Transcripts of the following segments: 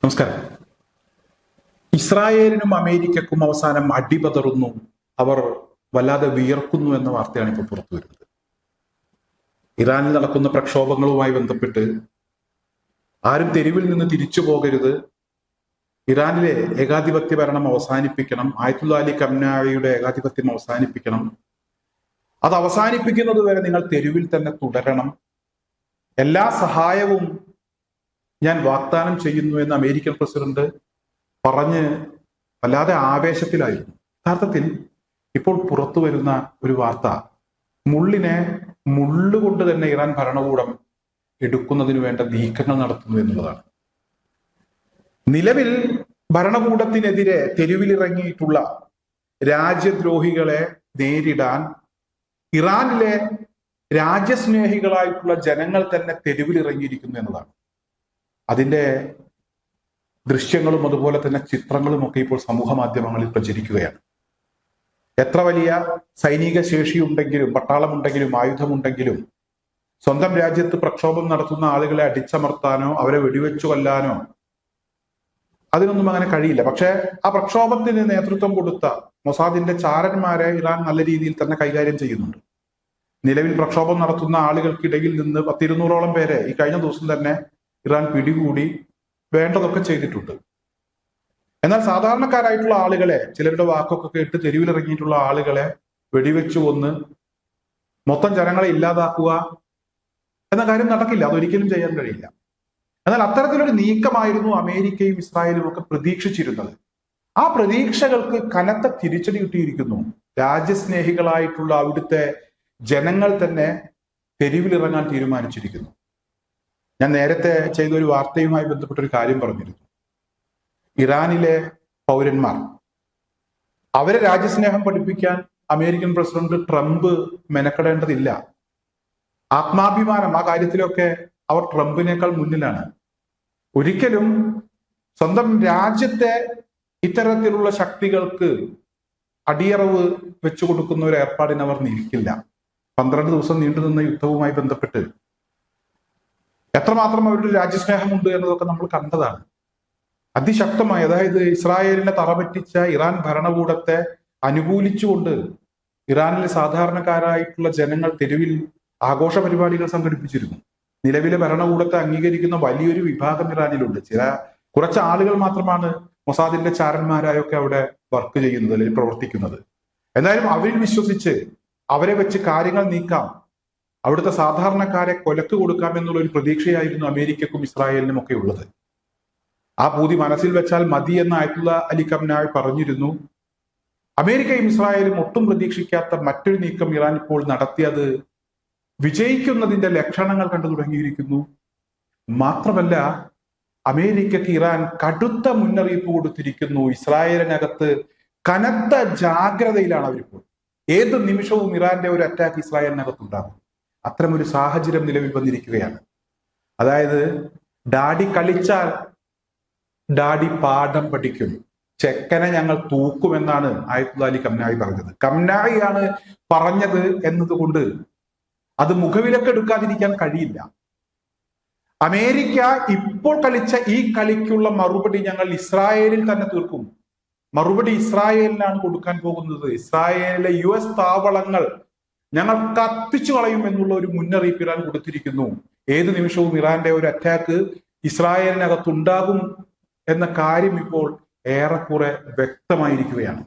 നമസ്കാരം. ഇസ്രായേലിനും അമേരിക്കക്കും അവസാനം അടിപതറുന്നു, അവർ വല്ലാതെ വിയർക്കുന്നു എന്ന വാർത്തയാണ് ഇപ്പോൾ പുറത്തു വരുന്നത്. ഇറാനിൽ നടക്കുന്ന പ്രക്ഷോഭങ്ങളുമായി ബന്ധപ്പെട്ട് ആരും തെരുവിൽ നിന്ന് തിരിച്ചു പോകരുത്, ഇറാനിലെ ഏകാധിപത്യ ഭരണം അവസാനിപ്പിക്കണം, ആയത്തുല്ലാ അലി ഖംനായിയുടെ ഏകാധിപത്യം അവസാനിപ്പിക്കണം, അത് അവസാനിപ്പിക്കുന്നത് വരെ നിങ്ങൾ തെരുവിൽ തന്നെ തുടരണം, എല്ലാ സഹായവും ഞാൻ വാഗ്ദാനം ചെയ്യുന്നു എന്ന് അമേരിക്കൻ പ്രസിഡന്റ് പറഞ്ഞ് വല്ലാതെ ആവേശത്തിലായിരുന്നു. യഥാർത്ഥത്തിൽ ഇപ്പോൾ പുറത്തു വരുന്ന ഒരു വാർത്ത മുള്ളിനെ മുള്ളുകൊണ്ട് തന്നെ ഇറാൻ ഭരണകൂടം എടുക്കുന്നതിന് വേണ്ട നീക്കങ്ങൾ നടത്തുന്നു എന്നുള്ളതാണ്. നിലവിൽ ഭരണകൂടത്തിനെതിരെ തെരുവിലിറങ്ങിയിട്ടുള്ള രാജ്യദ്രോഹികളെ നേരിടാൻ ഇറാനിലെ രാജ്യസ്നേഹികളായിട്ടുള്ള ജനങ്ങൾ തന്നെ തെരുവിലിറങ്ങിയിരിക്കുന്നു എന്നതാണ്. അതിന്റെ ദൃശ്യങ്ങളും അതുപോലെ തന്നെ ചിത്രങ്ങളും ഒക്കെ ഇപ്പോൾ സമൂഹ മാധ്യമങ്ങളിൽ പ്രചരിക്കുകയാണ്. എത്ര വലിയ സൈനിക ശേഷിയുണ്ടെങ്കിലും, പട്ടാളമുണ്ടെങ്കിലും, ആയുധമുണ്ടെങ്കിലും സ്വന്തം രാജ്യത്ത് പ്രക്ഷോഭം നടത്തുന്ന ആളുകളെ അടിച്ചമർത്താനോ അവരെ വെടിവെച്ചു കൊല്ലാനോ അതിനൊന്നും അങ്ങനെ കഴിയില്ല. പക്ഷെ ആ പ്രക്ഷോഭത്തിന് നേതൃത്വം കൊടുത്ത മൊസാദിന്റെ ചാരന്മാരെ ഇറാൻ നല്ല രീതിയിൽ തന്നെ കൈകാര്യം ചെയ്യുന്നുണ്ട്. നിലവിൽ പ്രക്ഷോഭം നടത്തുന്ന ആളുകൾക്കിടയിൽ നിന്ന് 200ഓളം പേരെ ഈ കഴിഞ്ഞ ദിവസം തന്നെ ഇറാൻ പിടികൂടി വേണ്ടതൊക്കെ ചെയ്തിട്ടുണ്ട്. എന്നാൽ സാധാരണക്കാരായിട്ടുള്ള ആളുകളെ, ചിലരുടെ വാക്കൊക്കെ കേട്ട് തെരുവിലിറങ്ങിയിട്ടുള്ള ആളുകളെ വെടിവെച്ചു കൊന്ന് മൊത്തം ജനങ്ങളെ ഇല്ലാതാക്കുക എന്ന കാര്യം നടക്കില്ല, അതൊരിക്കലും ചെയ്യാൻ കഴിയില്ല. എന്നാൽ അത്തരത്തിലൊരു നീക്കമായിരുന്നു അമേരിക്കയും ഇസ്രായേലും ഒക്കെ പ്രതീക്ഷിച്ചിരുന്നത്. ആ പ്രതീക്ഷകൾക്ക് കനത്ത തിരിച്ചടി കിട്ടിയിരിക്കുന്നു. രാജ്യസ്നേഹികളായിട്ടുള്ള അവിടുത്തെ ജനങ്ങൾ തന്നെ തെരുവിലിറങ്ങാൻ തീരുമാനിച്ചിരിക്കുന്നു. ഞാൻ നേരത്തെ ചെയ്ത ഒരു വാർത്തയുമായി ബന്ധപ്പെട്ടൊരു കാര്യം പറഞ്ഞിരുന്നു. ഇറാനിലെ പൗരന്മാർ, അവരെ രാജ്യസ്നേഹം പഠിപ്പിക്കാൻ അമേരിക്കൻ പ്രസിഡന്റ് ട്രംപ് മെനക്കെടേണ്ടതില്ല. ആത്മാഭിമാനം, ആ കാര്യത്തിലൊക്കെ അവർ ട്രംപിനേക്കാൾ മുന്നിലാണ്. ഒരിക്കലും സ്വന്തം രാജ്യത്തെ ഇത്തരത്തിലുള്ള ശക്തികൾക്ക് അടിയറവ് വെച്ചു കൊടുക്കുന്ന ഒരു ഏർപ്പാടിന് അവർ നിൽക്കില്ല. 12 ദിവസം നീണ്ടുനിന്ന യുദ്ധവുമായി ബന്ധപ്പെട്ട് എത്രമാത്രം അവരുടെ രാജ്യസ്നേഹമുണ്ട് എന്നതൊക്കെ നമ്മൾ കണ്ടതാണ്. അതിശക്തമായി, അതായത് ഇസ്രായേലിനെ തറപറ്റിച്ച ഇറാൻ ഭരണകൂടത്തെ അനുകൂലിച്ചുകൊണ്ട് ഇറാനിലെ സാധാരണക്കാരായിട്ടുള്ള ജനങ്ങൾ തെരുവിൽ ആഘോഷ പരിപാടികൾ സംഘടിപ്പിച്ചിരുന്നു. നിലവിലെ ഭരണകൂടത്തെ അംഗീകരിക്കുന്ന വലിയൊരു വിഭാഗം ഇറാനിലുണ്ട്. കുറച്ച് ആളുകൾ മാത്രമാണ് മൊസാദിന്റെ ചാരന്മാരായൊക്കെ അവിടെ വർക്ക് ചെയ്യുന്നത് അല്ലെങ്കിൽ പ്രവർത്തിക്കുന്നത്. എന്നാലും അവരിൽ വിശ്വസിച്ച് അവരെ വെച്ച് കാര്യങ്ങൾ നീക്കാം, അവിടുത്തെ സാധാരണക്കാരെ കൊലക്ക് കൊടുക്കാം എന്നുള്ള ഒരു പ്രതീക്ഷയായിരുന്നു അമേരിക്കക്കും ഇസ്രായേലിനും ഒക്കെ ഉള്ളത്. ആ പൂതി മനസ്സിൽ വെച്ചാൽ മതി എന്ന് ആയത്തുല്ലാ അലി ഖംനായി പറഞ്ഞിരുന്നു. അമേരിക്കയും ഇസ്രായേലും ഒട്ടും പ്രതീക്ഷിക്കാത്ത മറ്റൊരു നീക്കം ഇറാൻ ഇപ്പോൾ നടത്തിയത് വിജയിക്കുന്നതിന്റെ ലക്ഷണങ്ങൾ കണ്ടു തുടങ്ങിയിരിക്കുന്നു. മാത്രമല്ല, അമേരിക്കക്ക് ഇറാൻ കടുത്ത മുന്നറിയിപ്പ് കൊടുത്തിരിക്കുന്നു. ഇസ്രായേലിനകത്ത് കനത്ത ജാഗ്രതയിലാണ് അവരിപ്പോൾ. ഏത് നിമിഷവും ഇറാന്റെ ഒരു അറ്റാക്ക് ഇസ്രായേലിനകത്തുണ്ടാകും. അത്തരമൊരു സാഹചര്യം നിലവിൽ വന്നിരിക്കുകയാണ്. അതായത് ഡാഡി കളിച്ചാൽ ഡാഡി പാഠം പഠിക്കും, ചെക്കനെ ഞങ്ങൾ തൂക്കുമെന്നാണ് ആയത്തുല്ലാ അലി ഖംനായി പറഞ്ഞത്. ഖംനായിയാണ് പറഞ്ഞത് എന്നതുകൊണ്ട് അത് മുഖവിലക്കെടുക്കാതിരിക്കാൻ കഴിയില്ല. അമേരിക്ക ഇപ്പോൾ കളിച്ച ഈ കളിക്കുള്ള മറുപടി ഞങ്ങൾ ഇസ്രായേലിൽ തന്നെ തീർക്കും. മറുപടി ഇസ്രായേലിനാണ് കൊടുക്കാൻ പോകുന്നത്. ഇസ്രായേലിലെ US താവളങ്ങൾ ഞങ്ങൾ കത്തിച്ചു കളയും എന്നുള്ള ഒരു മുന്നറിയിപ്പ് ഇറാൻ കൊടുത്തിരിക്കുന്നു. ഏത് നിമിഷവും ഇറാന്റെ ഒരു അറ്റാക്ക് ഇസ്രായേലിനകത്തുണ്ടാകും എന്ന കാര്യം ഇപ്പോൾ ഏറെക്കുറെ വ്യക്തമായിരിക്കുകയാണ്.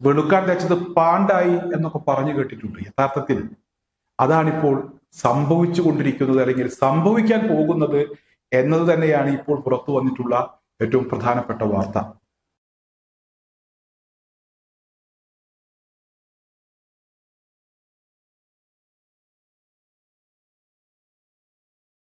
വെളുക്കാൻ തേച്ചത് പാണ്ടായി എന്നൊക്കെ പറഞ്ഞു കേട്ടിട്ടുണ്ട്. യഥാർത്ഥത്തിൽ അതാണിപ്പോൾ സംഭവിച്ചു കൊണ്ടിരിക്കുന്നത്, അല്ലെങ്കിൽ സംഭവിക്കാൻ പോകുന്നത് എന്നത് തന്നെയാണ് ഇപ്പോൾ പുറത്തു വന്നിട്ടുള്ള ഏറ്റവും പ്രധാനപ്പെട്ട വാർത്ത.